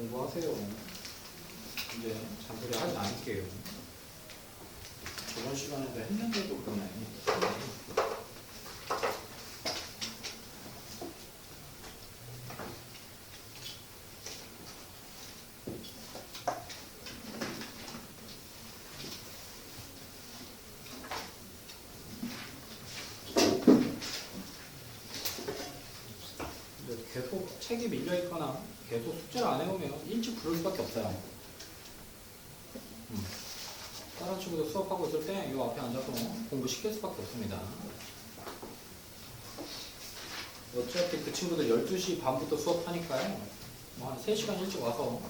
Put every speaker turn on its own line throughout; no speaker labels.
공부하세요. 이제 잔소리 하지 않을게요. 저번 시간에도 했는데도 그러네. 계속 책이 밀려있거나 계속 숙제를 안 해오면 일찍 부를 수밖에 없어요. 다른 친구들 수업하고 있을 때 이 앞에 앉아서 공부 시킬 수밖에 없습니다. 어차피 그 친구들 12시 반부터 수업하니까요. 뭐 한 3시간 일찍 와서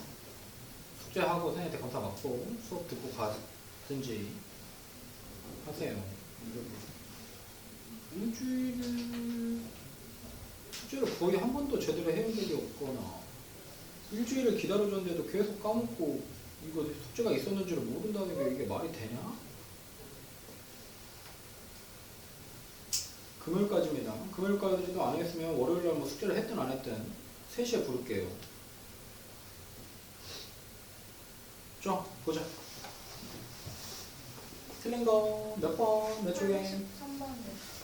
숙제하고 선생님한테 검사 받고 수업 듣고 가든지 하세요. 일주일을 숙제를 거의 한 번도 제대로 해온 적이 없거나 일주일을 기다려줬는데도 계속 까먹고 이거 숙제가 있었는지를 모른다는 게 이게 말이 되냐? 금요일까지입니다. 금요일까지도 안 했으면 월요일날 뭐 숙제를 했든 안 했든 3시에 부를게요. 자, 보자. 틀린 거 몇 번? 몇 쪽에?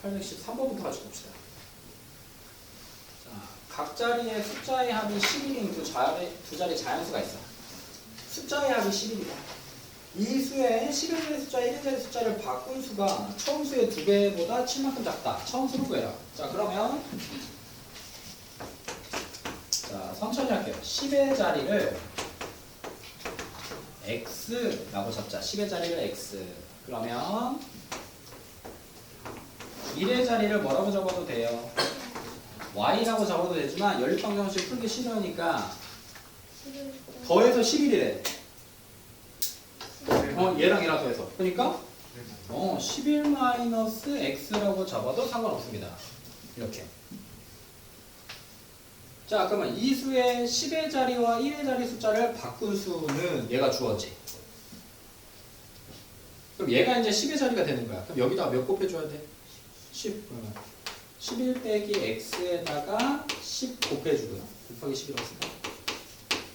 813번부터 같이 봅시다. 자, 각 자리에 숫자의 합이 11인 두 자리 자연수가 있어. 숫자의 합이 11이다. 이 수에 11자리 숫자, 1인자리 숫자를 바꾼 수가 처음 수의 2배보다 7만큼 작다. 처음 수를 구해라. 자, 그러면 자, 천천히 할게요. 10의 자리를 x라고 잡자. 10의 자리를 x. 그러면 1의 자리를 뭐라고 적어도 돼요? y라고 적어도 되지만 연립방정식 풀기 싫으니까 더해서 11이래. 얘랑 얘랑 더해서. 그러니까 11-x라고 잡아도 상관없습니다. 이렇게. 자, 그러면 이 수의 10의 자리와 1의 자리 숫자를 바꾼 수는 얘가 주어지. 그럼 얘가 이제 10의 자리가 되는 거야. 그럼 여기다가 몇 곱해줘야 돼? 10. 그러면 11 빼기 x에다가 10 곱해주고요. 곱하기 11이라고 했습니다.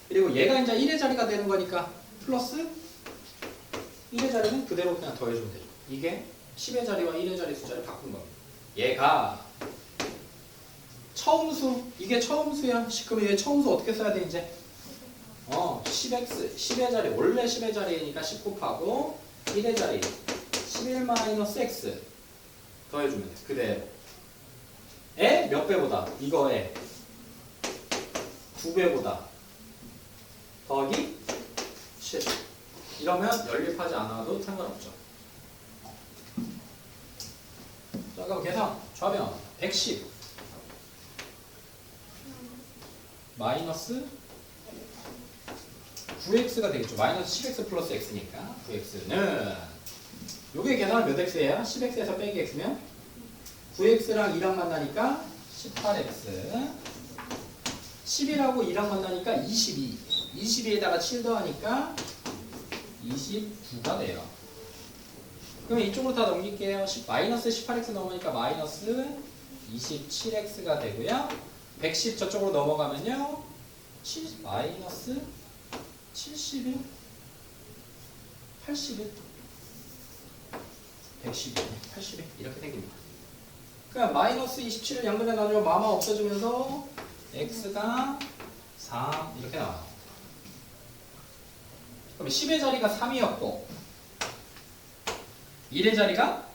그리고 얘가 이제 1의 자리가 되는 거니까 플러스 1의 자리는 그대로 그냥 더해주면 되죠. 이게 10의 자리와 1의 자리 숫자를 바꾼 겁니다. 얘가 처음수, 이게 처음수야. 그럼 얘 처음수 어떻게 써야 돼 이제? 10x, 10의 자리, 원래 10의 자리니까 10 곱하고 1의 자리 11-x 더해주면 돼. 그대로. 에? 몇 배보다? 이거에 2배보다 더하기 7. 이러면 연립하지 않아도 상관없죠. 자, 그럼 계산. 좌변 110 마이너스 9x가 되겠죠. 마이너스 10x 플러스 x니까 9x는 요게 계산은 몇 x예요? 10x에서 빼기 x면 9x랑 2랑 만나니까 18x 10이라고 2랑 만나니까 22 22에다가 7 더하니까 29가 돼요. 그럼 이쪽으로 다 넘길게요. 마이너스 18x 넘으니까 마이너스 27x가 되고요. 110 저쪽으로 넘어가면요. 마이너스 71 81 112 81 이렇게 생깁니다. 그러니까 마이너스 27을 양변에 나누면 마마 없어지면서 x가 3 이렇게 나와요. 그럼 10의 자리가 3이었고 1의 자리가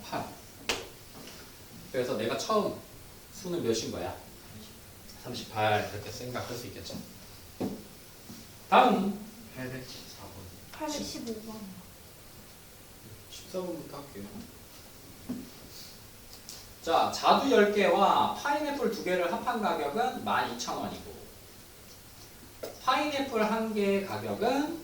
8. 그래서 내가 처음 수는 몇인 거야? 38 그렇게 생각할 수 있겠죠. 다음
814번. 815번.
14번부터 할게요. 자, 자두 10개와 파인애플 2개를 합한 가격은 12,000원이고 파인애플 1개의 가격은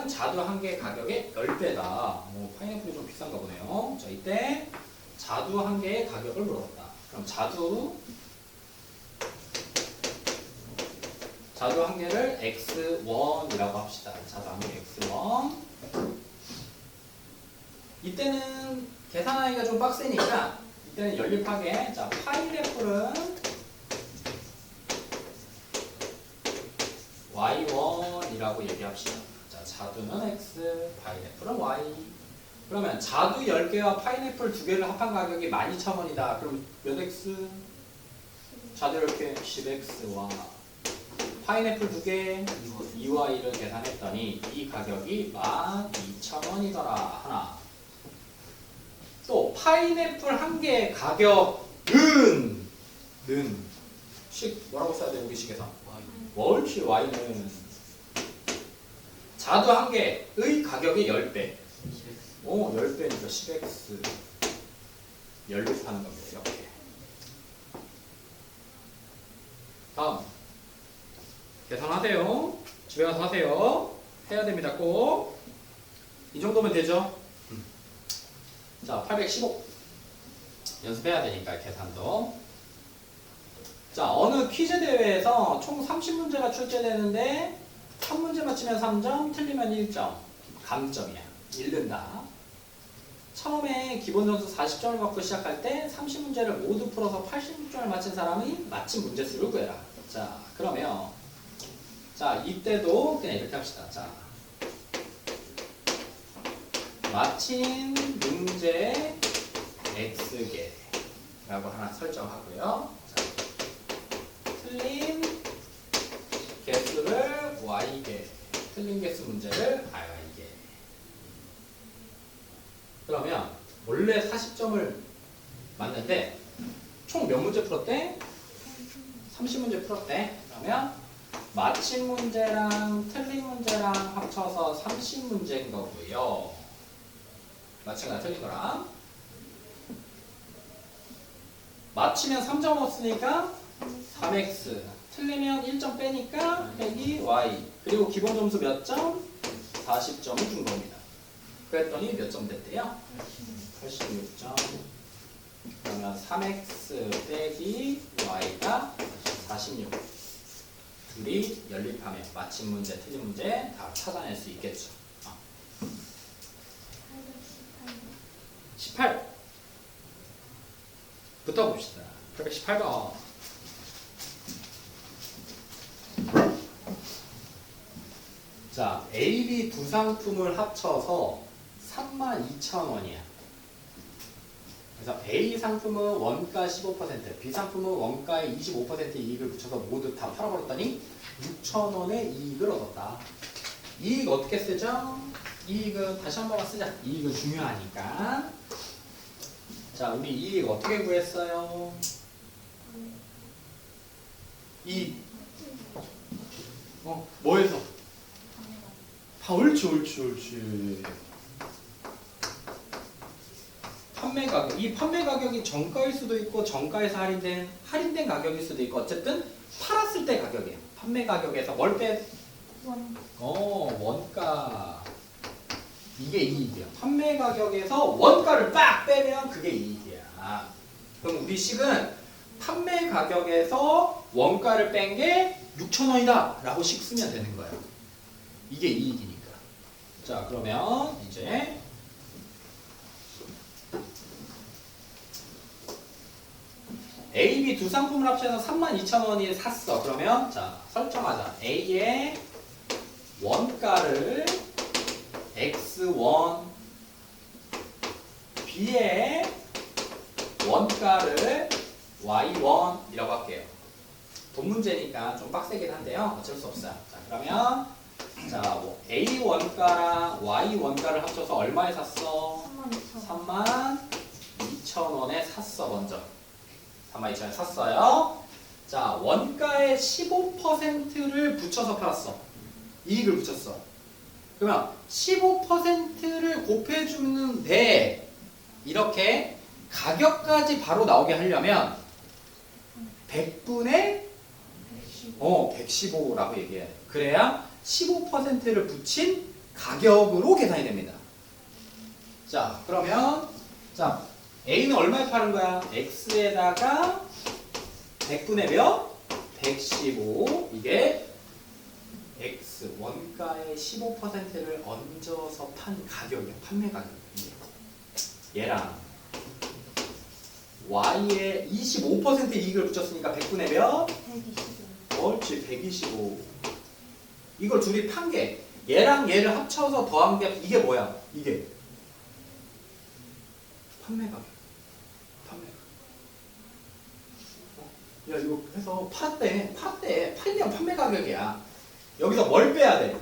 자두 1개의 가격의 10배다. 파인애플이 좀 비싼가 보네요. 자, 이때 자두 1개의 가격을 물었다. 그럼 자두 1개를 x1이라고 합시다. 자두 1개 x1. 이때는 계산하기가 좀 빡세니까 이때는 연립하게. 자, 파인애플은 Y1이라고 얘기합시다. 자, 자두는 X, 파인애플은 Y. 그러면 자두 10개와 파인애플 2개를 합한 가격이 12,000원이다. 그럼 몇 X? 자두 10개 10X와 파인애플 2개 2Y를 계산했더니 이 가격이 12,000원이더라. 하나. 또 파인애플 1개의 가격은 뭐라고 써야 돼 우리 식에서? 옳지. Y는 자두 1개의 가격이 10배. 10배니까 10X 연립하는 겁니다. 이렇게. 다음 계산하세요. 집에 가서 하세요. 해야 됩니다. 꼭. 이 정도면 되죠? 자, 815 연습해야 되니까 계산도. 자, 어느 퀴즈 대회에서 총 30문제가 출제되는데 3문제 맞히면 3점, 틀리면 1점. 감점이야. 잃는다. 처음에 기본 점수 40점을 갖고 시작할 때 30문제를 모두 풀어서 86점을 맞힌 사람이 맞힌 문제 수를 구해라. 자, 그러면 자, 이때도 그냥 이렇게 합시다. 자, 맞힌 문제 X개라고 하나 설정하고요. 자, 틀린 개수를 Y개, 틀린 개수 문제를 Y개. 그러면 원래 40점을 맞는데 총 몇 문제 풀었대? 30문제 풀었대. 그러면 맞힌 문제랑 틀린 문제랑 합쳐서 30문제인 거고요. 맞힌 거랑 틀린 거랑. 맞히면 3점 없으니까 3x, 틀리면 1점 빼니까 빼기 y. 그리고 기본 점수 몇 점? 40점을 준 겁니다. 그랬더니 몇 점 됐대요? 86점. 그러면 3x 빼기 y가 46. 둘이 연립하면 맞힌 문제, 틀린 문제 다 찾아낼 수 있겠죠. 18. 붙어봅시다. 818번. 자, A, B 두 상품을 합쳐서 32,000원이야. 그래서 A 상품은 원가 15%, B 상품은 원가의 25% 이익을 붙여서 모두 다 팔아버렸더니 6,000원의 이익을 얻었다. 이익 어떻게 쓰죠? 이익은 다시 한 번만 쓰자. 이익은 중요하니까. 자, 우리 이익 어떻게 구했어요? 이익. 뭐에서? 옳지. 판매 가격. 이 판매 가격이 정가일 수도 있고 정가에서 할인된 가격일 수도 있고 어쨌든 팔았을 때 가격이에요. 판매 가격에서 뭘 빼? 원가. 이게 이익이야. 판매 가격에서 원가를 빡 빼면 그게 이익이야. 그럼 우리 식은 판매 가격에서 원가를 뺀 게 6,000원이다 라고 식 쓰면 되는 거예요. 이게 이익이니까. 자, 그러면 이제 A, B 두 상품을 합쳐서 32,000원이 샀어. 그러면 자, 설정하자. A의 원가를 X1, B의 원가를 Y1이라고 할게요. 돈 문제니까 좀 빡세긴 한데요. 어쩔 수 없어요. 자, 그러면 자, A 원가랑 Y 원가를 합쳐서 얼마에 샀어? 32,000원에 샀어. 먼저 32,000원에 샀어요. 자, 원가의 15%를 붙여서 팔았어. 이익을 붙였어. 그러면 15%를 곱해주는데 이렇게 가격까지 바로 나오게 하려면 100분의 115라고 얘기해야 돼. 그래야 15%를 붙인 가격으로 계산이 됩니다. 자, 그러면 자, A는 얼마에 파는 거야? X에다가 100분의 몇? 115. 이게 X 원가의 15%를 얹어서 판 가격이야. 판매 가격. 얘랑 y에 25% 이익을 붙였으니까 100분의 몇?
125.
옳지 125. 이걸 둘이 판 게 얘랑 얘를 합쳐서 더한 게 이게 뭐야? 이게 판매 가격. 판매 가격. 야 이거 해서 팔았대. 팔면 판매 가격이야. 여기서 뭘 빼야 돼?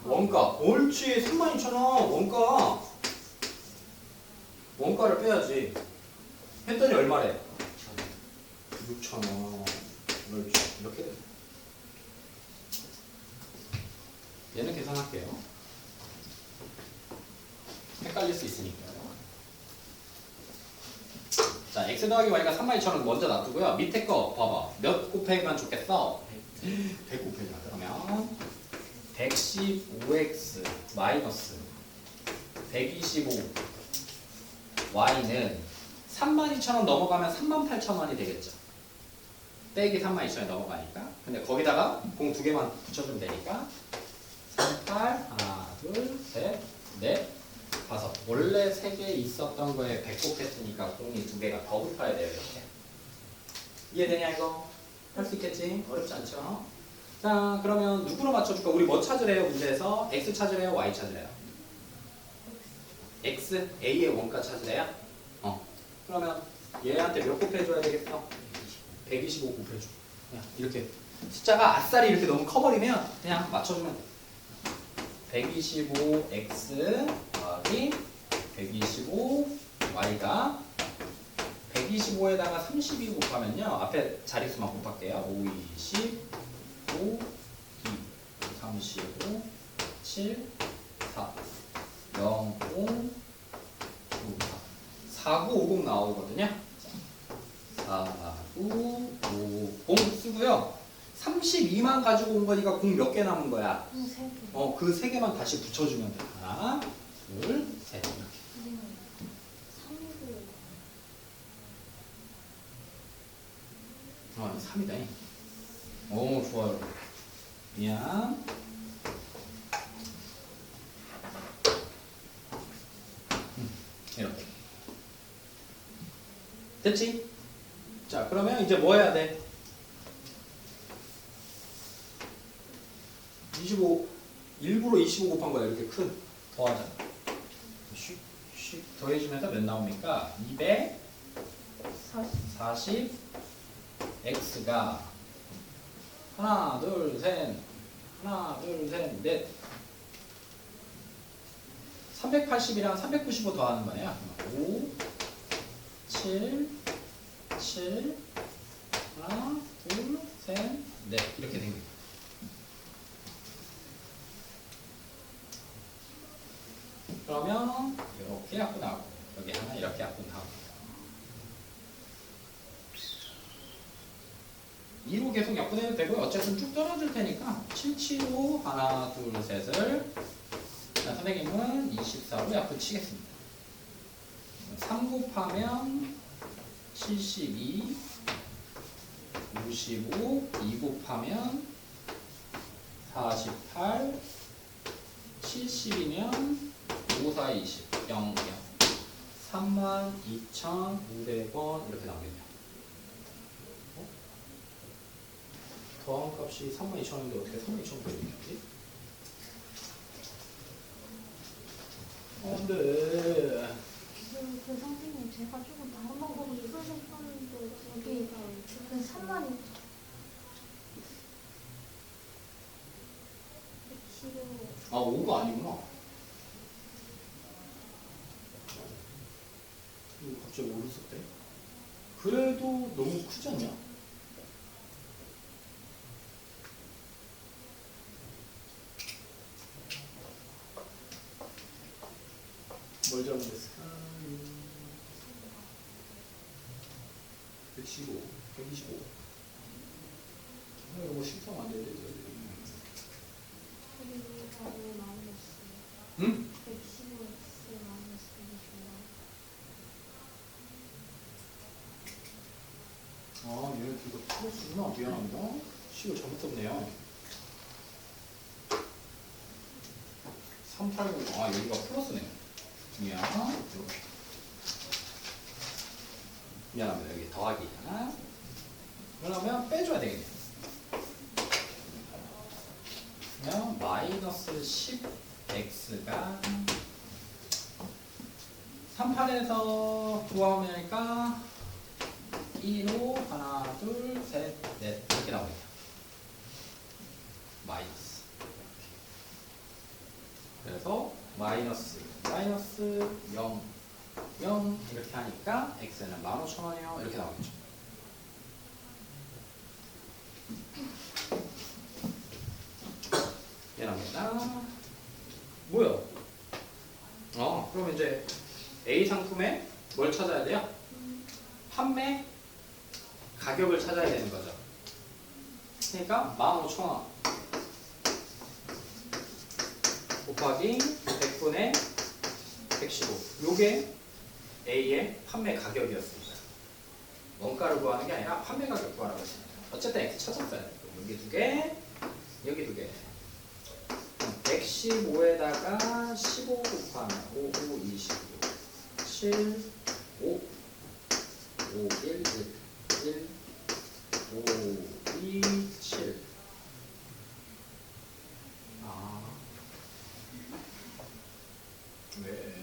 원가. 옳지 32,000원 원가. 원가를 빼야지. 했더니 얼마래? 6,000원. 옳지 이렇게 돼. 얘는 계산할게요. 헷갈릴 수 있으니까요. 자, x 더하기 y가 32,000원 먼저 놔두고요. 밑에 거 봐봐. 몇 곱하기만 좋겠어? 100 곱하기만. 그러면 115x 마이너스 125 y는 32,000원 넘어가면 38,000원이 되겠죠. 빼기 32,000원이 넘어가니까. 근데 거기다가 공 두 개만 붙여주면 되니까 38 하나 둘 셋 넷 다섯. 원래 3개 있었던 거에 100 곱했으니까 공이 두 개가 더 붙어야 돼요. 이렇게 이해되냐 이거? 할 수 있겠지? 어렵지 않죠? 자 그러면 누구로 맞춰줄까? 우리 뭐 찾으래요? 문제에서 x 찾으래요? y 찾으래요? x a의 원가 찾으래요? 그러면 얘한테 몇 곱해줘야 되겠어? 125 곱해줘. 그냥 이렇게 숫자가 아싸리 이렇게 너무 커버리면 그냥 맞춰주면 돼. 125x 더하기 125y가 125에다가 32 곱하면요. 앞에 자릿수만 곱할게요. 5, 25, 2, 35, 7, 4, 0, 5, 9, 4, 4950 나오거든요. 4950 쓰고요. 32만 가지고 온 거니까 공 몇 개 남은 거야?
3개.
그 3개만 다시 붙여주면 돼. 하나, 둘, 셋. 이렇게. 3이다. 오, 좋아요. 미안. 이렇게. 됐지? 자, 그러면 이제 뭐 해야 돼? 25, 일부러 25 곱한 거야. 이렇게 큰. 더하자. 슉, 슉. 더해주면서 몇 나옵니까? 240 x가 하나, 둘, 셋, 넷. 380이랑 395 더하는 거야. 5, 7, 7, 하나, 둘, 셋, 넷. 이렇게 된 거야. 그러면 이렇게 약분하고 여기 하나 이렇게 약분하고 2로 계속 약분해도 되고 어쨌든 쭉 떨어질 테니까 77로 하나 둘 셋을 선생님은 24로 약분 치겠습니다. 3 곱하면 72 55 2 곱하면 48 70이면 5, 4, 20 0, 0 32,500원 이렇게 나오겠네요. 더한 값이 32,000원인데 어떻게 32,000원이 되겠지? 안 돼.
그 선생님 제가 조금 다른 방법을 써줬었는데 여기 그 3만 115.
5가 아니구나. 이거 갑자기 오르셨대? 그래도 너무 크지 않냐? 뭘 잘못했을까? 115, 125. 이거 뭐 실수하면 안 되는데. 응?
115x 마이너스 125.
얘 이거 플러스구나. 미안합니다. 식을 잘못 썼네요. 380. 여기가 플러스네. 미안. 이렇게. 미안합니다. 여기 더하기야. 그러면 빼줘야 되겠네. 그러면 마이너스 10x가 38에서 구하오면니까 2로 하나, 둘, 셋, 넷 이렇게 나오겠네요. 마이너스. 그래서 마이너스 0, 0 이렇게 하니까 x는 15,000원이요. 이렇게 나오겠죠. 미안합니다. 뭐야? 그럼 이제 A 상품에 뭘 찾아야 돼요? 판매 가격을 찾아야 되는 거죠. 그러니까 15,000원 곱하기 100분의 115. 요게 A의 판매 가격이었습니다. 원가를 구하는 게 아니라 판매 가격 구하라고 했습니다. 어쨌든 X 찾았어요. 여기 두 개, 여기 두 개. 115에다가 15 곱하면 5, 5, 25, 7, 5, 5, 1, 1, 5, 2, 7. 네.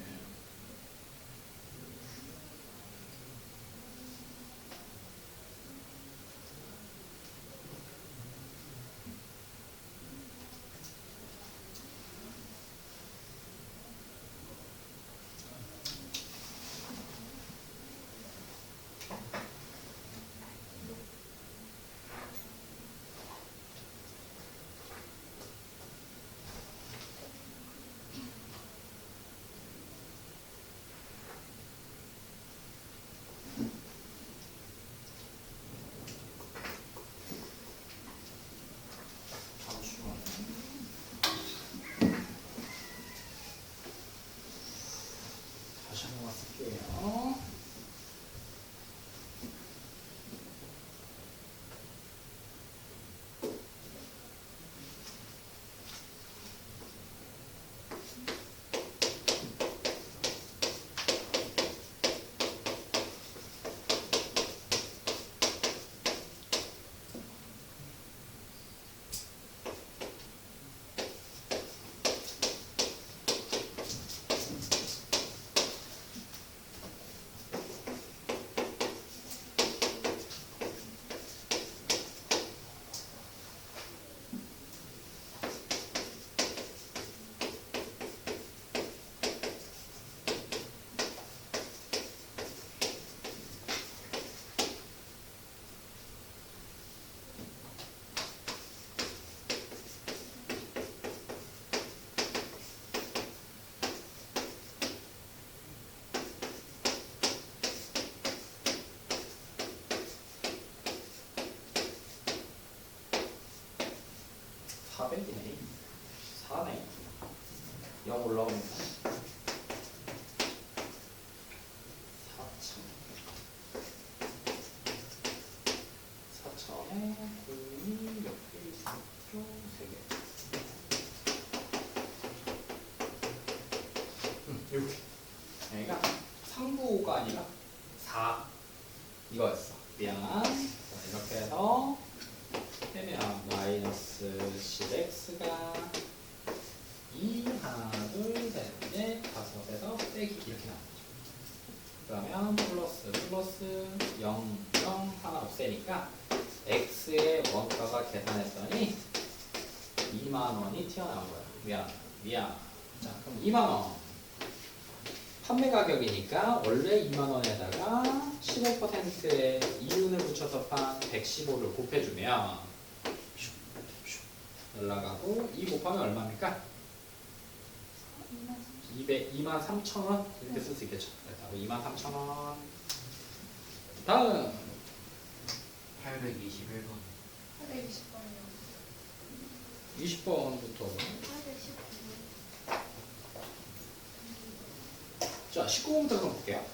다시 한번 쓸게요. 네 4네. 0 올라옵니다. 4,000에 공이 옆에 있죠. 3개. 이렇게. 여기가 395가 아니라 4 이거였어. 미안. 자, 이렇게 해서 빼면 마이너스 10x가 2 하나 둘 셋 넷 다섯에서 빼기 이렇게 나오죠. 그러면 플러스 0 0 하나 없애니까 x의 원가가 계산했더니 20,000원이 튀어나온 거야. 미안. 자, 그럼 20,000원 판매 가격이니까 원래 20,000원에다가 15%의 이윤을 붙여서 판 115를 곱해주면 올라가고 2 곱하면 얼마입니까? 23,000원 이렇게 쓸 수 있겠죠. 23,000원. 다음
821번.
820번이요.
20번부터
819번.
자 19번부터 한번 볼게요.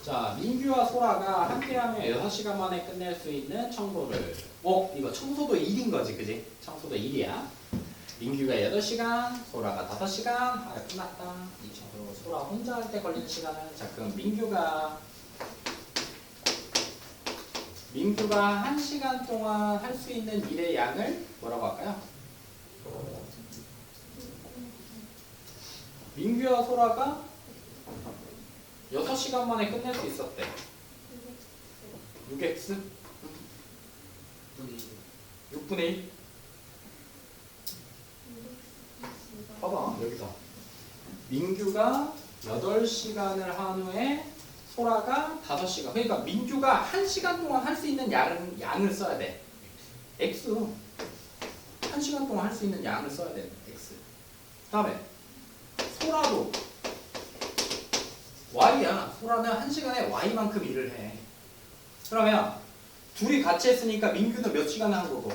자 민규와 소라가 함께하면 6시간 만에 끝낼 수 있는 청소를 이거 청소도 1인 거지 그지? 청소도 1이야. 민규가 8시간, 소라가 5시간. 아, 끝났다. 이 정도로 소라 혼자 할 때 걸리는 시간은, 자, 그럼 민규가 1시간 동안 할 수 있는 일의 양을 뭐라고 할까요? 민규와 소라가 6시간 만에 끝낼 수 있었대. 6x? 6분의 1? 봐봐, 여기서. 민규가 8시간을 한 후에 소라가 5시간. 그러니까 민규가 1시간 동안 할 수 있는 양을 써야 돼. x. 1시간 동안 할 수 있는 양을 써야 돼. x. 그 다음에 소라도 y야. 소라는 1시간에 y만큼 일을 해. 그러면 둘이 같이 했으니까 민규는 몇 시간 한 거고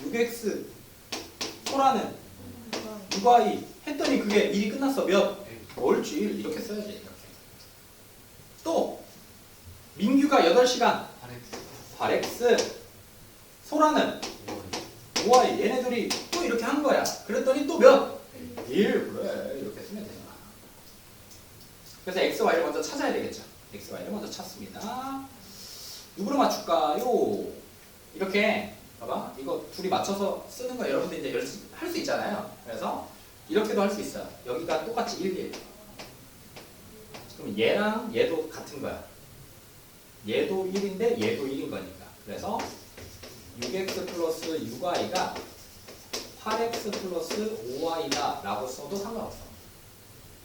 6x, 소라는 6y 했더니 그게 일이 끝났어. 몇? 옳지. 이렇게 써야지. 이렇게. 또 민규가 8시간 8x, 소라는 5y. 얘네들이 또 이렇게 한 거야. 그랬더니 또 몇? 1. 그래. 이렇게 쓰면 되잖아. 그래서 x, y를 먼저 찾아야 되겠죠. x, y를 먼저 찾습니다. 누구로 맞출까요? 이렇게 봐봐. 이거 둘이 맞춰서 쓰는 거 여러분들 이제 할 수 있잖아요. 그래서 이렇게도 할 수 있어요. 여기가 똑같이 1, 1. 그럼 얘랑 얘도 같은 거야. 얘도 1인데 얘도 1인 거니까. 그래서 6x 플러스 6y가 8x 플러스 5y다 라고 써도 상관없어.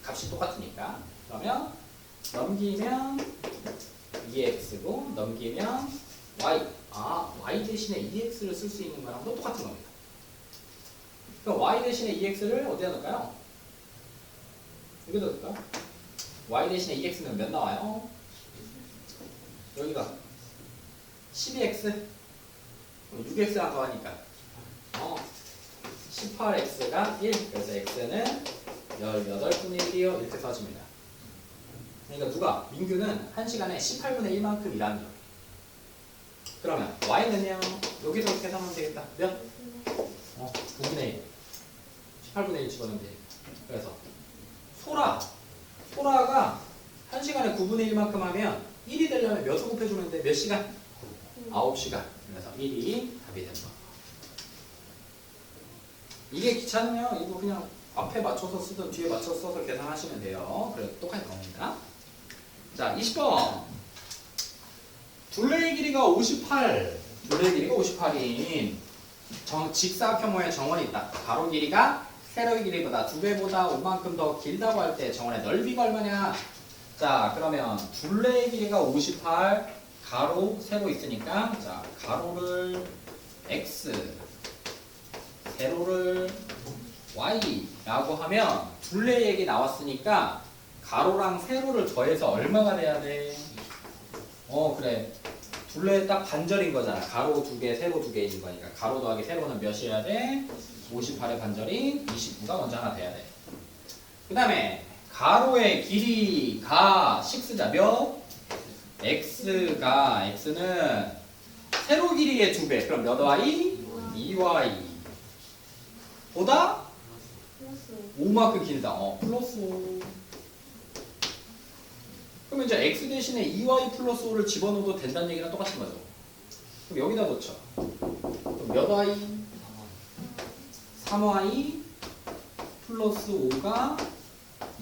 값이 똑같으니까. 그러면 넘기면 2x고 넘기면 y. 아, y 대신에 2x를 쓸 수 있는 거랑 또 똑같은 겁니다. 그럼 y 대신에 2x를 어디다 넣을까요? 여기다 넣을까요? y 대신에 2x는 몇 나와요? 여기가 12x 6x랑 더하니까 18x가 1. 그래서 x는 18분의 1이요. 이렇게 써집니다. 그러니까 누가? 민규는 1시간에 18분의 1만큼 일하는 거예요. 그러면 y는요. 여기서 계산하면 되겠다. 몇? 9분의 1. 18분의 1 집어넣으면 되겠다. 그래서 소라가 1시간에 9분의 1만큼 하면 1이 되려면 몇을 곱해주면 돼? 몇 시간? 9시간. 그래서 1이 답이 된다. 이게 귀찮으면 이거 그냥 앞에 맞춰서 쓰든 뒤에 맞춰서 써서 계산하시면 돼요. 그래도 똑같은 겁니다. 자, 20번. 둘레의 길이가 58. 둘레의 길이가 58인 직사각형모의 정원이 있다. 가로 길이가 세로의 길이보다 2배보다 5만큼 더 길다고 할 때 정원의 넓이가 얼마냐? 자, 그러면 둘레의 길이가 58, 가로, 세로 있으니까 자, 가로를 x, 세로를 y라고 하면 둘레 얘기 나왔으니까 가로랑 세로를 더해서 얼마가 돼야 돼? 그래. 둘레 딱 반절인 거잖아. 가로 2개, 세로 2개인 거니까 가로 더하기 세로는 몇이어야 돼? 58의 반절인 29가 먼저 하나 돼야 돼. 그 다음에 가로의 길이가 6자 몇? x는 세로 길이의 2배. 그럼 몇 y? 2y 보다 5만큼 길다. 플러스 5. 그러면 이제 x 대신에 2y 플러스 5를 집어넣어도 된다는 얘기랑 똑같은 거죠. 그럼 여기다 놓죠. 그럼 몇 y? 3y 플러스 5가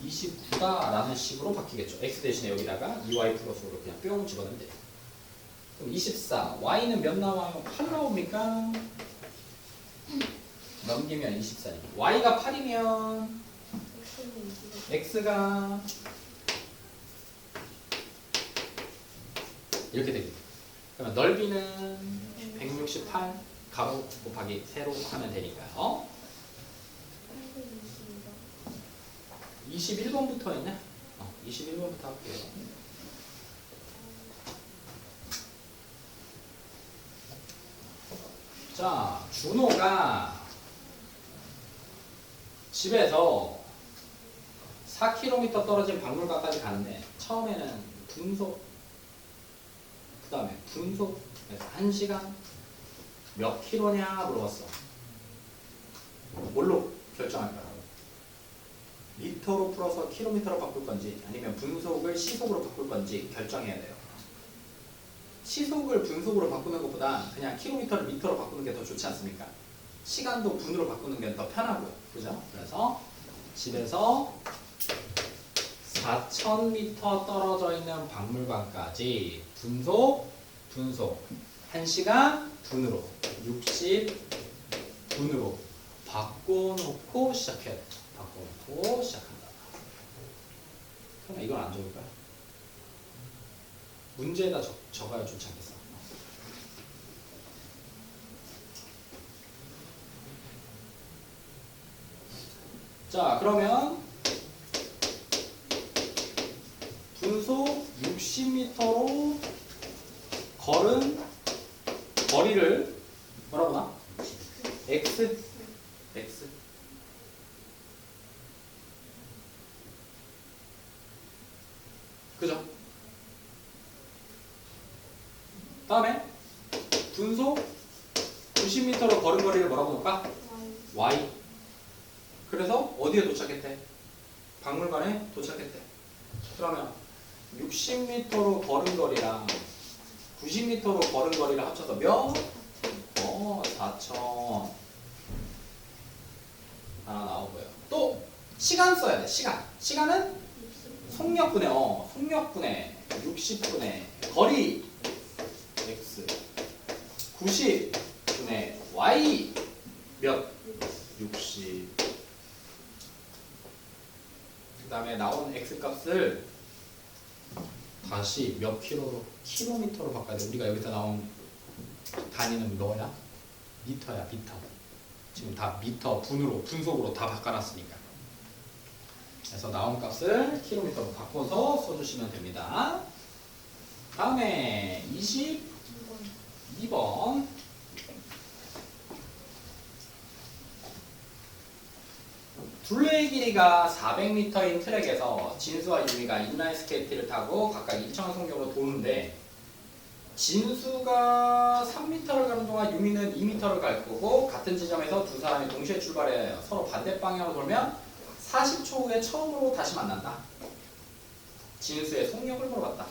29다라는 식으로 바뀌겠죠. x 대신에 여기다가 2y 플러스 5를 그냥 뿅 집어넣으면 돼요. 그럼 24. y는 몇 나와요? 8 나옵니까? 넘기면 24니까. y가 8이면 x가 이렇게 되겠죠. 그러면 넓이는 168 가로 곱하기 세로 하면 되니까요. 21번부터 있네. 21번부터 할게요. 자, 준호가 집에서 4km 떨어진 박물관까지 가는데 처음에는 분속, 그 다음에 분속에서 1시간 몇 킬로냐 물어봤어. 뭘로 결정할까요? 미터로 풀어서 킬로미터로 바꿀 건지 아니면 분속을 시속으로 바꿀 건지 결정해야 돼요. 시속을 분속으로 바꾸는 것보다 그냥 킬로미터를 미터로 바꾸는 게 더 좋지 않습니까? 시간도 분으로 바꾸는 게 더 편하고요. 그죠? 그래서 집에서 4,000m 떨어져 있는 박물관까지 분속 1시간 분으로 60분으로 바꿔놓고 시작해야 돼. 바꿔놓고 시작한다. 그럼 이건 안 적을까요? 문제에다 적어야 좋지 않겠어? 자, 그러면 분속 60m로 걸은 거리를 뭐라고 나? X. 그죠? 다음에 분속 90m로 걸은 거리를 뭐라고 놓을까? Y. 그래서 어디에 도착했대? 박물관에 도착했대. 그러면 60m로 걸은 거리랑 90m로 걸은 거리를 합쳐서 몇? 4,000 하나 나오고요. 또 시간 써야 돼. 시간은 속력분의 속력분의 60분의 거리 x 90분의 y 몇? 60. 그 다음에 나온 x 값을 다시 몇 킬로로? 킬로미터로 바꿔야 돼. 우리가 여기서 나온 단위는 뭐야? 미터야, 미터. 지금 다 미터, 분속으로 다 바꿔놨으니까. 그래서 나온 값을 킬로미터로 바꿔서 써주시면 됩니다. 다음에 22번. 둘레의 길이가 400m인 트랙에서 진수와 유미가 인라인 스케이트를 타고 각각 일정한 속력으로 도는데 진수가 3m를 가는 동안 유미는 2m를 갈 거고 같은 지점에서 두 사람이 동시에 출발해 서로 반대 방향으로 돌면 40초 후에 처음으로 다시 만난다. 진수의 속력을 물어봤다.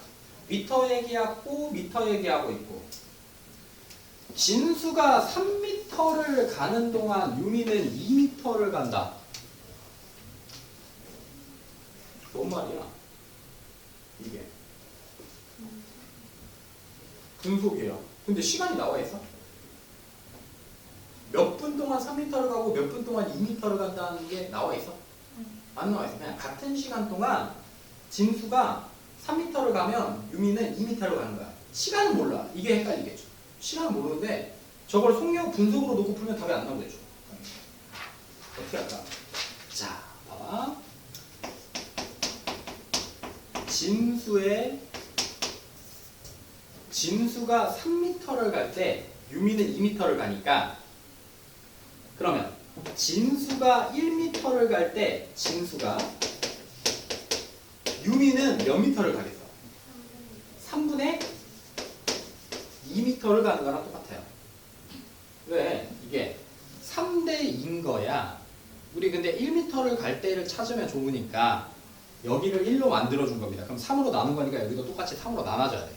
미터 얘기하고 미터 얘기하고 있고 진수가 3m를 가는 동안 유미는 2m를 간다. 뭔 말이야? 이게 분속이에요. 근데 시간이 나와 있어? 몇 분 동안 3m를 가고 몇 분 동안 2m를 간다는 게 나와 있어? 안 나와 있어. 그냥 같은 시간 동안 진수가 3m를 가면 유미는 2m를 가는 거야. 시간은 몰라. 이게 헷갈리겠죠. 시간은 모르는데 저걸 속력 분속으로 놓고 풀면 답이 안 나오겠죠. 어떻게 할까? 자, 봐봐. 진수가 3m를 갈 때 유미는 2m를 가니까 그러면 진수가 1m를 갈 때 유미는 몇 미터를 가겠어? 3분의 2m를 가는 거랑 똑같아요. 왜? 이게 3대 2인 거야. 우리 근데 1m를 갈 때를 찾으면 좋으니까 여기를 1로 만들어준 겁니다. 그럼 3으로 나눈 거니까 여기도 똑같이 3으로 나눠줘야 돼.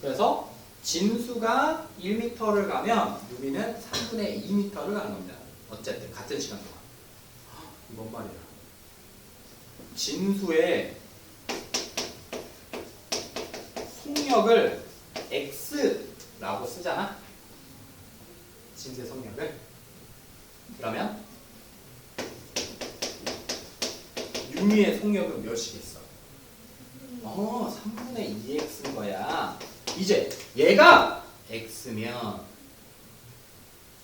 그래서 진수가 1m를 가면 유미는 3분의 2m를 가는 겁니다. 어쨌든 같은 시간 동안. 뭔 말이야? 진수의 속력을 x라고 쓰잖아. 진수의 속력을. 그러면 유미의 속력은 몇이겠어? 3분의 2x인 거야. 이제 얘가 x면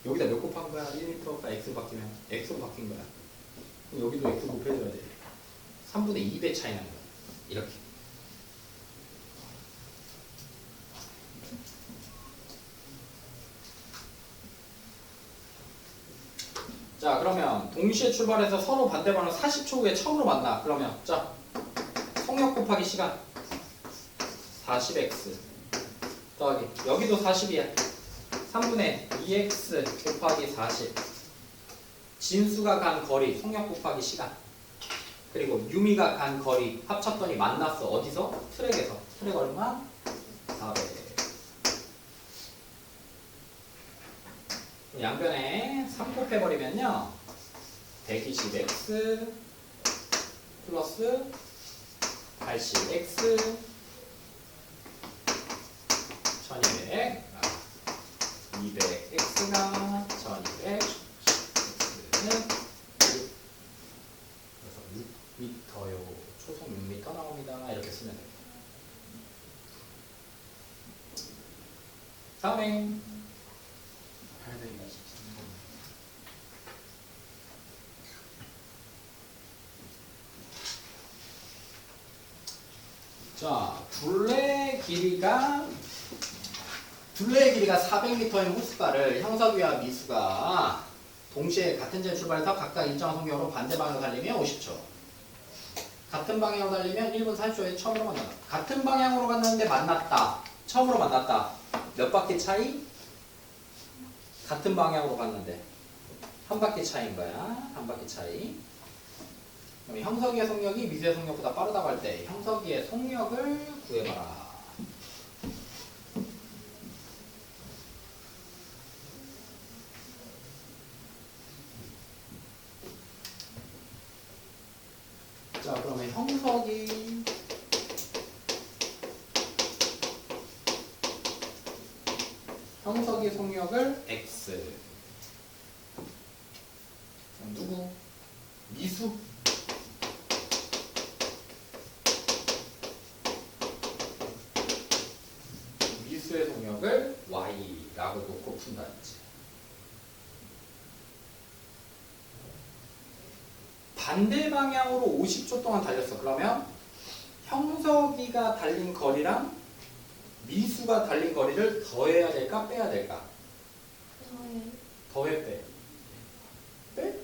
여기다 몇 곱한 거야? 1m가 x 바뀌면 x로 바뀐 거야. 그럼 여기도 x 곱해줘야 돼. 3분의 2배 차이 나는 거야. 이렇게. 자, 그러면 동시에 출발해서 서로 반대 방향 40초 후에 처음으로 만나. 그러면 자, 속력 곱하기 시간 40x 더하기 여기도 40이야. 3분의 2x 곱하기 40 진수가 간 거리 속력 곱하기 시간 그리고 유미가 간 거리 합쳤더니 만났어. 어디서? 트랙에서. 트랙 얼마? 400. 양변에 3 곱해버리면요 120x 플러스 80x 1200 200x가 1200x는 6 그래서 6m요 초속 6m 나옵니다. 이렇게 쓰면 됩니다. 다음에
823번.
자, 둘레의 길이가 400m인 호스바를 형석이와 미수가 동시에 같은 제 출발해서 각각 일정한 속력으로 반대 방향으로 달리면 50초. 같은 방향으로 달리면 1분 40초에 처음으로 만났다. 같은 방향으로 갔는데 만났다. 처음으로 만났다. 몇 바퀴 차이? 같은 방향으로 갔는데 한 바퀴 차이인 거야. 한 바퀴 차이. 그럼 형석이의 속력이 미수의 속력보다 빠르다고 할 때 형석이의 속력을 구해봐라. 자, 그러면 형석이 속력을 x. 그럼 누구? 미수. 미수의 속력을 y라고 놓고 푼다 했지. 반대 방향으로 50초 동안 달렸어. 그러면 형석이가 달린 거리랑 미수가 달린 거리를 더해야 될까 빼야 될까? 더해 빼. 빼?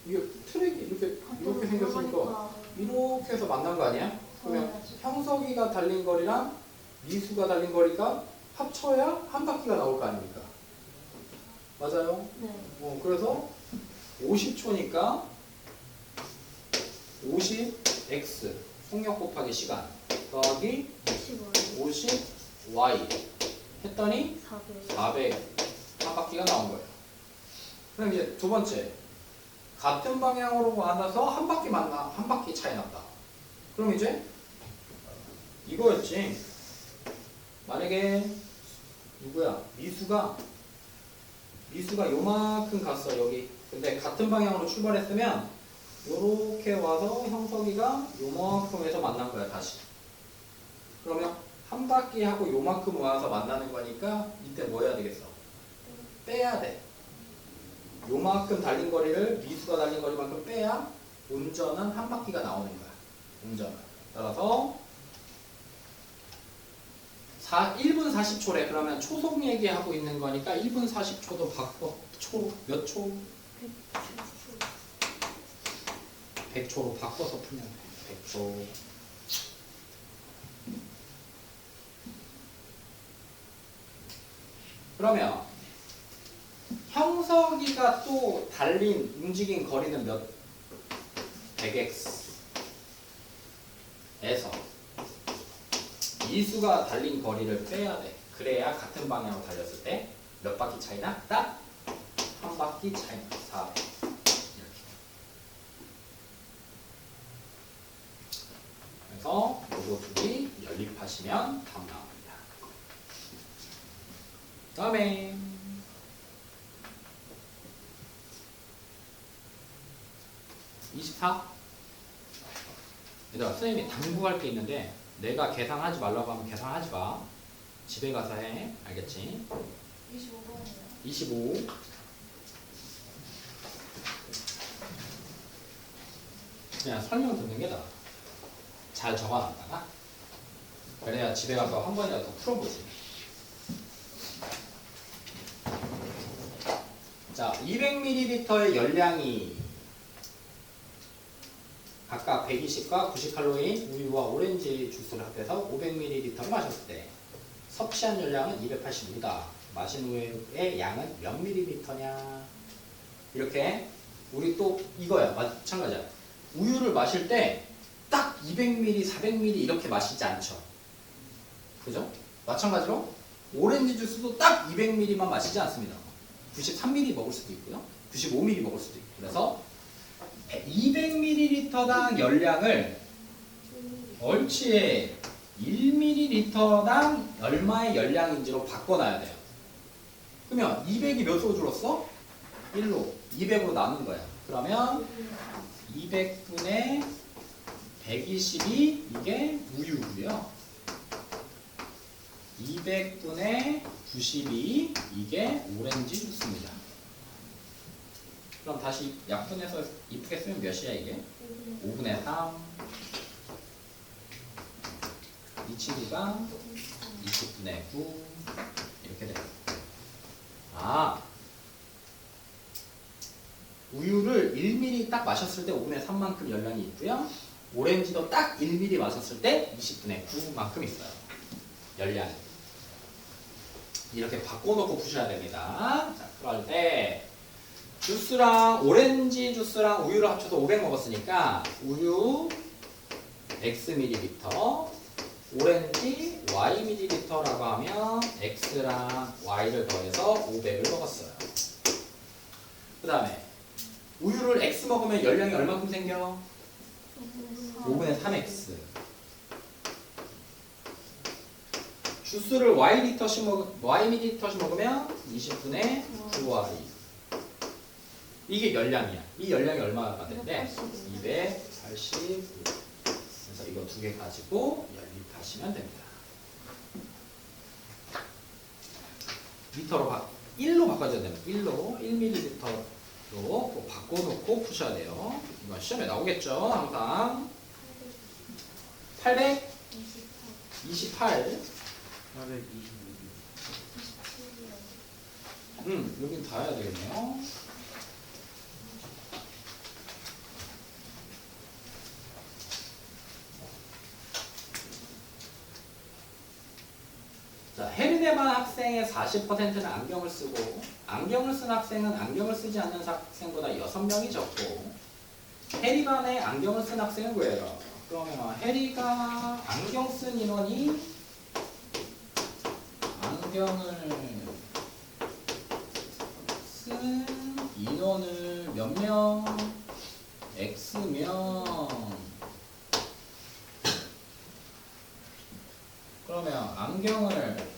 이게 트랙이 이렇게 생겼으니까 이렇게 해서 만난 거 아니야? 그러면 형석이가 달린 거리랑 미수가 달린 거리가 합쳐야 한 바퀴가 나올 거 아닙니까? 맞아요?
네.
그래서 50초니까 50x 속력 곱하기 시간 더하기 50y 했더니 400 한 바퀴가 나온 거예요. 그럼 이제 두 번째 같은 방향으로 만나서 한 바퀴 차이 났다. 그럼 이제 이거였지. 만약에 누구야? 미수가 요만큼 갔어 여기. 근데 같은 방향으로 출발했으면 요렇게 와서 형석이가 요만큼 해서 만난 거야 다시. 그러면 한 바퀴 하고 요만큼 와서 만나는 거니까 이때 뭐 해야 되겠어? 빼야 돼. 요만큼 달린 거리를 미수가 달린 거리만큼 빼야 운전은 한 바퀴가 나오는 거야. 운전은. 따라서 1분 40초래. 그러면 초속 얘기하고 있는 거니까 1분 40초도 바꿔. 몇 초? 100초로 바꿔서 풀면 돼. 100초. 그러면 형석이가 또 움직인 거리는 몇? 100x 에서 미수가 달린 거리를 빼야 돼. 그래야 같은 방향으로 달렸을 때 몇 바퀴 차이나? 딱 한 바퀴 차이나. 400. 이렇게. 그래서 요거 둘이 연립하시면 답 나옵니다. 다음에 24. 얘들아, 선생님이 당부할 게 있는데 내가 계산하지 말라고 하면 계산하지 마. 집에 가서 해. 알겠지?
25번이요.
25. 그냥 설명 듣는 게 나아. 잘 적어놨다가 그래야 집에 가서 한 번이라도 더 풀어보지. 자, 200ml의 열량이 각각 120과 90칼로리인 우유와 오렌지 주스를 합해서 500ml를 마셨을 때 섭취한 열량은 285다. 마신 우유의 양은 몇 ml냐? 이렇게 우리 또 이거야. 마찬가지야. 우유를 마실 때 딱 200ml, 400ml 이렇게 마시지 않죠. 그죠? 마찬가지로 오렌지 주스도 딱 200ml만 마시지 않습니다. 93ml 먹을 수도 있고요. 95ml 먹을 수도 있고. 그래서 200ml당 열량을 얼치에 1ml당 얼마의 열량인지로 바꿔놔야 돼요. 그러면 200이 몇으로 줄었어? 1로. 200으로 나눈 거야. 그러면 200분의 120이 이게 우유고요. 200분의 92 이게 오렌지 주스입니다. 그럼 다시 약분해서 이쁘게 쓰면 몇이야 이게? 5분의 3. 이 친구가 20분의 9 이렇게 돼요. 우유를 1ml 딱 마셨을 때 5분의 3만큼 열량이 있고요. 오렌지도 딱 1ml 마셨을 때 20분의 9만큼 있어요. 열량이. 이렇게 바꿔놓고 푸셔야 됩니다. 자, 그럴 때 주스랑 오렌지 주스랑 우유를 합쳐서 500 먹었으니까 우유 X ml, 오렌지 Y ml라고 하면 X랑 Y를 더해서 500을 먹었어요. 그 다음에 우유를 X 먹으면 열량이 얼마큼 생겨? 5분의 3X. 주스를 Y ml씩 먹으면 20분의 9Y. 이게 열량이야. 이 열량이 얼마가 되는데 289. 그래서 이거 두 개 가지고 연립하시면 됩니다. 리터로 1로 바꿔줘야 됩니다. 1로 1ml로 바꿔놓고 푸셔야 돼요. 이건 시험에 나오겠죠. 항상 828.
27이요.
여긴 다 해야 되겠네요. 자, 헤르네반 학생의 40%는 안경을 쓰고 안경을 쓴 학생은 안경을 쓰지 않는 학생보다 6명이 적고 해리반의 안경을 쓴 학생은 왜요? 그러면 해리가 안경 쓴 인원이 안경을 쓴 인원을 몇 명? X명. 그러면 안경을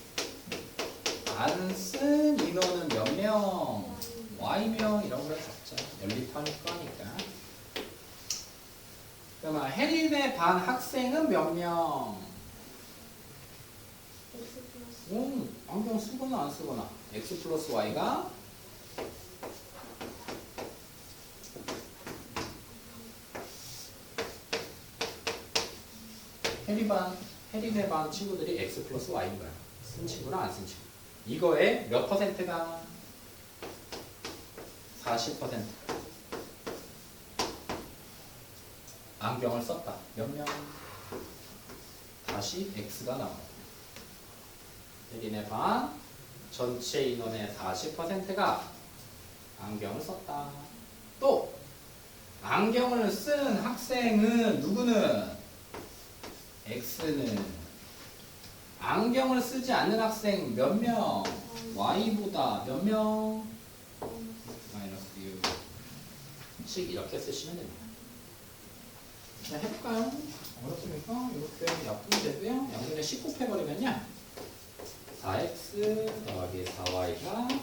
안 쓴 인원은 몇 명? Y명 이런 걸 잡자. 연립할 거니까. 그러면 해린의 반 학생은 몇 명? 안경 쓰거나 안 쓰거나. X 플러스 Y가 해린의 반 친구들이 X 플러스 Y인 거야. 쓴 친구랑 안 쓴 친구. 이거의 몇 퍼센트가? 40%. 안경을 썼다. 몇 명? 다시 X가 나와요. 해린의 반 전체 인원의 40%가 안경을 썼다. 또 안경을 쓴 학생은 누구는? X는 안경을 쓰지 않는 학생 몇 명? Y보다 몇 명? 마이너스 6씩 이렇게 쓰시면 됩니다. 자, 해볼까요? 어렵습니까? 이렇게 약분이 되고요. 양변에 10 곱해버리면요 4x 더하기 4y가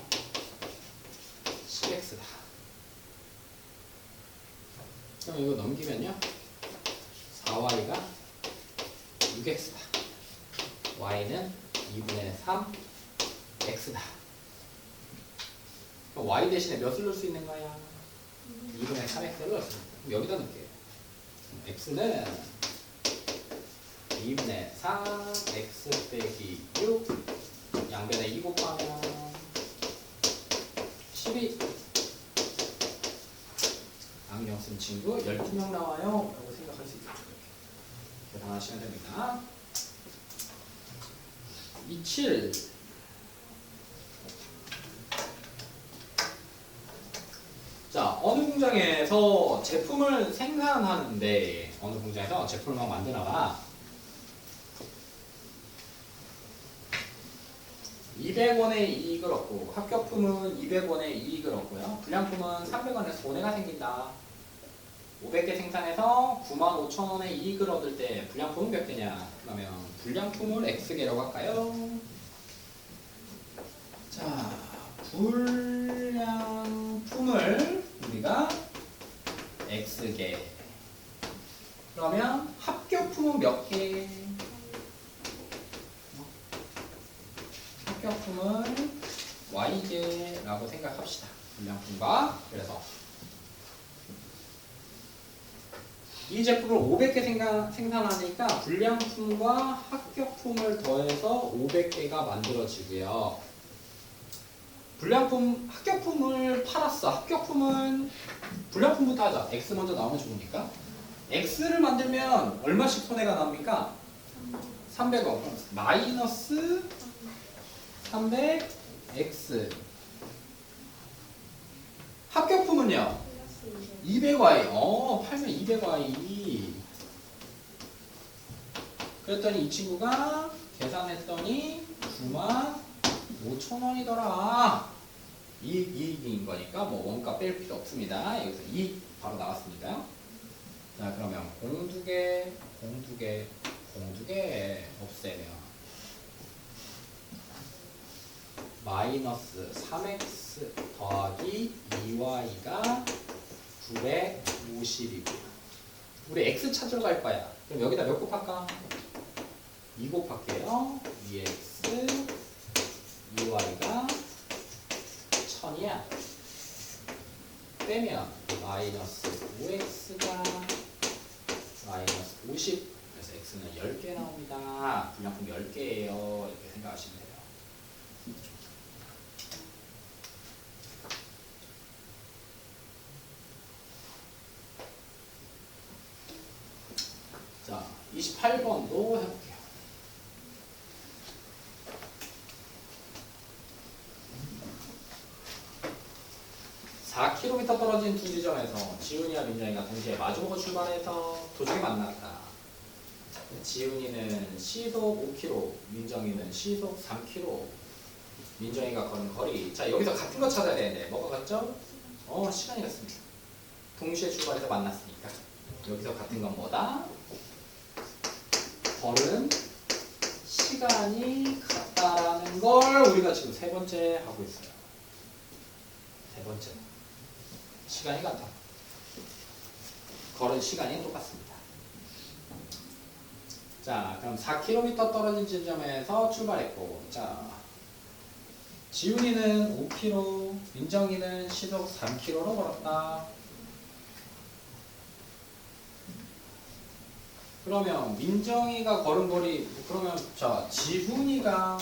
10x다. 그럼 이거 넘기면요 4y가 6x다. y는 2분의 3 x다. 그럼 y 대신에 몇을 넣을 수 있는 거야? 2분의 3x를 넣을 수 있는 거야. 그럼 여기다 넣을게요. x는 2분의 3 x 빼기 6 양변에 2 곱하면 12. 안경 쓴 친구 12명 나와요 라고 생각할 수 있겠죠. 계산하시면 됩니다. 27. 자, 어느 공장에서 제품을 생산하는데 어느 공장에서 제품을 막 만드나봐. 200원의 이익을 얻고 합격품은 200원의 이익을 얻고요. 불량품은 300원의 손해가 생긴다. 500개 생산해서 95,000원의 이익을 얻을 때 불량품은 몇 개냐? 그러면 불량품을 X개라고 할까요? 자, 불량품을 우리가 X개. 그러면 합격품은 몇 개? 합격품은 Y개라고 생각합시다. 불량품과 그래서 이 제품을 500개 생산하니까 불량품과 합격품을 더해서 500개가 만들어지고요. 불량품, 합격품을 팔았어. 합격품은 불량품부터 하자. X 먼저 나오면 좋으니까. X를 만들면 얼마씩 손해가 납니까? 300원. 마이너스 300X. 합격품은요? 200Y. 팔면 200Y. 그랬더니 이 친구가 계산했더니 95,000원이더라. 이익인 거니까 뭐 원가 뺄 필요 없습니다. 여기서 이익 바로 나왔으니까요. 자, 그러면 공두개 없애면 마이너스 3x 더하기 2y가 950이고요. 우리 x 찾으러 갈 거야. 그럼 여기다 몇 곱할까? 2 곱할게요. 2x 2y가 1000이야. 빼면 마이너스 5x가 마이너스 50. 그래서 x는 10개 나옵니다. 불량품 10개예요. 이렇게 생각하시면 돼요. 자, 28번도 해볼게요. (4km) 떨어진 두 지점에서 지훈이와 민정이가 동시에 마주보고 출발해서 도중에 만났다. 지훈이는 시속 5km, 민정이는 시속 3km. 민정이가 걸은 거리. 자, 여기서 같은 거 찾아야 되는데 뭐가 같죠? 시간이 같습니다. 동시에 출발해서 만났으니까. 여기서 같은 건 뭐다? 걸은 시간이 같다라는 걸 우리가 지금 세 번째 하고 있어요. 세 번째. 시간이 같다. 걸은 시간이 똑같습니다. 자, 그럼 4km 떨어진 지점에서 출발했고, 자, 지훈이는 5km, 민정이는 시속 3km로 걸었다. 그러면 민정이가 걸은 거리, 그러면 자, 지훈이가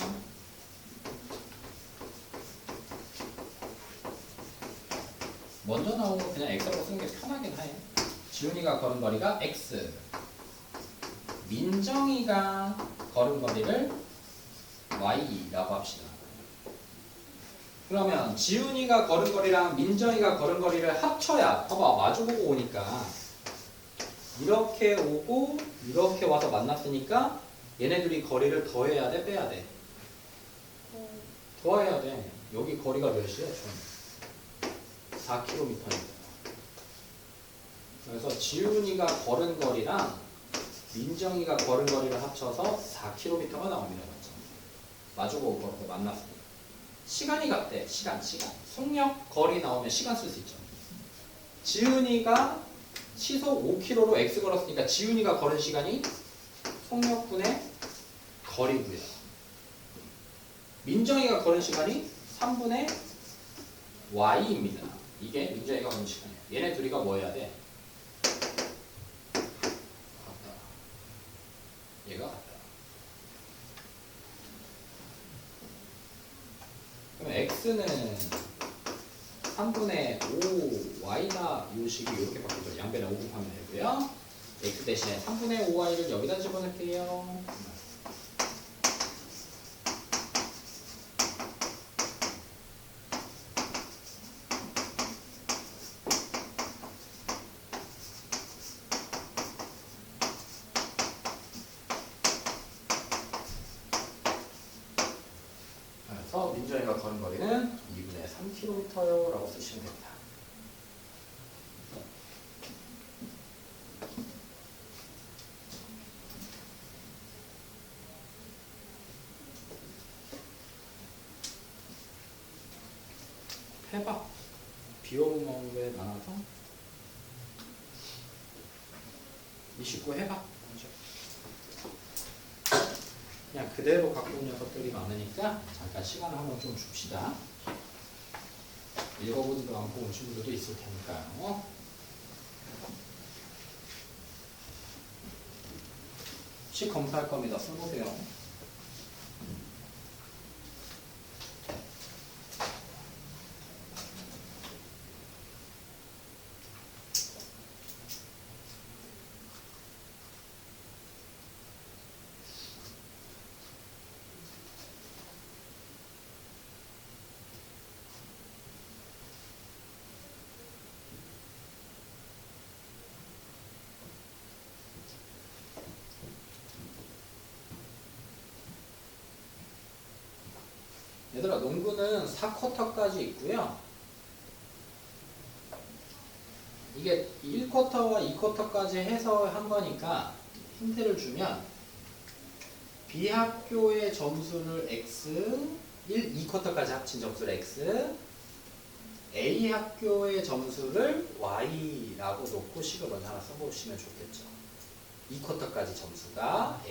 먼저 나오고 그냥 X라고 쓰는 게 편하긴 해. 지훈이가 걸은 거리가 X, 민정이가 걸은 거리를 Y라고 합시다. 그러면 지훈이가 걸은 거리랑 민정이가 걸은 거리를 합쳐야, 봐봐, 마주보고 오니까 이렇게 오고 이렇게 와서 만났으니까 얘네들이 거리를 더해야 돼, 빼야 돼? 더해야 돼. 여기 거리가 몇이야? 총 4km입니다. 그래서 지훈이가 걸은 거리랑 민정이가 걸은 거리를 합쳐서 4km가 나옵니다. 맞죠? 마주보고 걸어서 만났으니까. 시간이 같대. 시간. 속력, 거리 나오면 시간 쓸 수 있죠. 지훈이가 시속 5km로 X 걸었으니까 지훈이가 걸은 시간이 속력분의 거리고요. 민정이가 걸은 시간이 3분의 Y입니다. 이게 민정이가 걸은 시간이에요. 얘네 둘이가 뭐 해야 돼? 같다. 얘가 같다. 그럼 X는 3분의 5 Y다. 이 식이 이렇게 바뀌죠. 양변에 5 곱하면 되고요. X 대신에 3분의 5Y를 여기다 집어넣을게요. 걸은 거리는 2분의 3km요 라고 쓰시면 됩니다. 해봐. 비오는 게 많아서 29 해봐. 그냥 그대로 갖고 온 녀석들이 많으니까 잠깐 시간을 한번 좀 줍시다. 읽어보지도 않고 온 친구들도 있을 테니까요. 시 검사할 겁니다. 써보세요. 얘들아, 농구는 4쿼터까지 있고요. 이게 1쿼터와 2쿼터까지 해서 한 거니까 힌트를 주면 B학교의 점수를 X, 2쿼터까지 합친 점수를 X, A학교의 점수를 Y라고 놓고 식을 먼저 하나 써보시면 좋겠죠. 2쿼터까지 점수가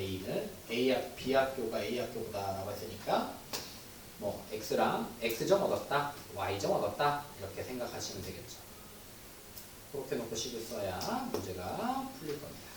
B학교가 A학교보다 라고 했으니까 뭐 X랑 X점 얻었다, Y점 얻었다 이렇게 생각하시면 되겠죠. 그렇게 놓고 식을 써야 문제가 풀릴 겁니다.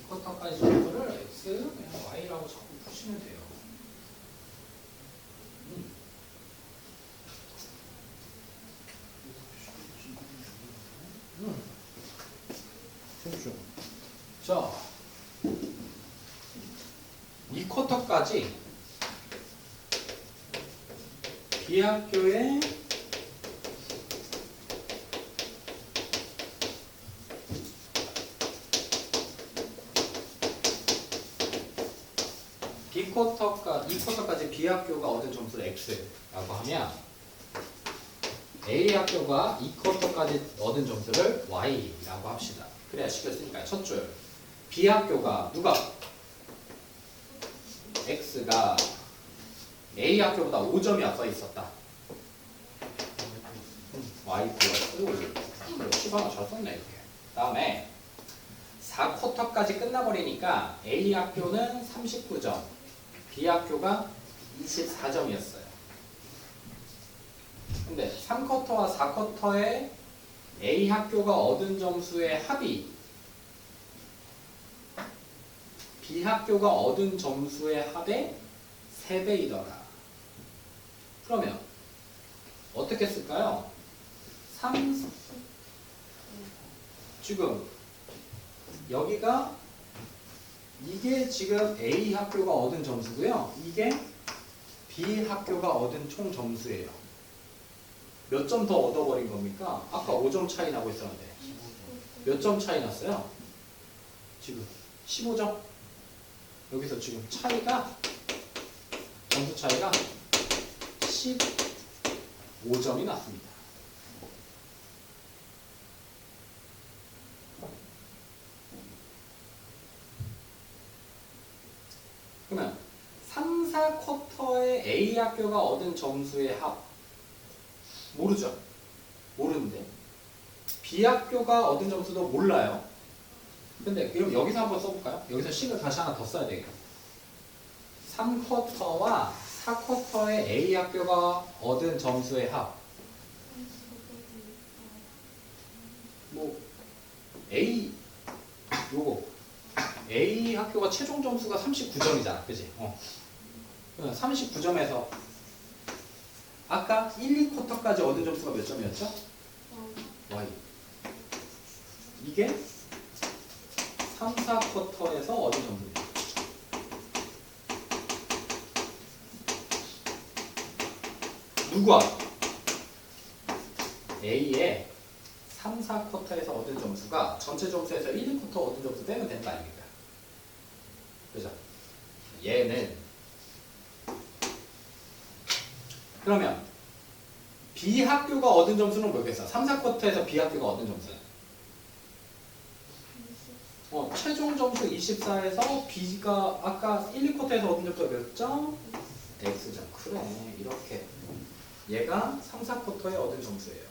쿼터까지 점수를 X, 그냥 Y라고 자꾸 푸시면 돼요. 자, 2쿼터까지 B학교의 B쿼터까지 B학교가 얻은 점수를 X라고 하면 A학교가 2쿼터까지 얻은 점수를 Y라고 합시다. 그래야 시켰으니까 첫 줄 B학교가 누가? X가 A학교보다 5점이 앞서 있었다. y 플러스 5. 10 하나 잘 썼네 이렇게. 다음에 4쿼터까지 끝나버리니까 A 학교는 39점, B 학교가 24점이었어요. 근데 3쿼터와 4쿼터의 A 학교가 얻은 점수의 합이 B 학교가 얻은 점수의 합의 3배이더라. 그러면 어떻게 쓸까요? 지금 여기가 이게 지금 A 학교가 얻은 점수고요. 이게 B 학교가 얻은 총 점수예요. 몇 점 더 얻어버린 겁니까? 아까 5점 차이 나고 있었는데 몇 점 차이 났어요? 지금 15점. 여기서 지금 차이가 점수 차이가 15점이 났습니다. 그러면 3, 4쿼터의 A 학교가 얻은 점수의 합 모르죠? 모르는데 B 학교가 얻은 점수도 몰라요. 근데 그럼 여기서 한번 써볼까요? 여기서 식을 다시 하나 더 써야 되겠다. 3쿼터와 4쿼터의 A 학교가 얻은 점수의 합. 뭐 A 요거 A 학교가 최종 점수가 39점이잖아, 그지? 39점에서 아까 1, 2쿼터까지 얻은 점수가 몇 점이었죠? Y. 이게 3, 4쿼터에서 얻은 점수입니다. 누구야? A의 3, 4쿼터에서 얻은 점수가 전체 점수에서 1, 2쿼터 얻은 점수 빼면 되는 거 아닙니까? 그죠? 얘는 그러면 B 학교가 얻은 점수는 뭐겠어? 3, 4쿼터에서 B 학교가 얻은 점수는? 최종 점수 24에서 B가 아까 1, 2쿼터에서 얻은 점수가 몇 점? X점. 그래. 이렇게. 얘가 3, 4쿼터에 얻은 점수예요.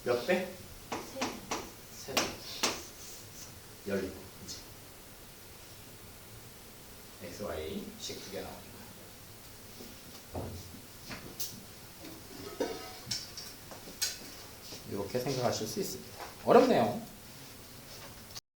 몇 배? 3배. 열리고. 그치? X, Y 식 두 개 나옵니다. 이렇게 생각하실 수 있습니다. 어렵네요.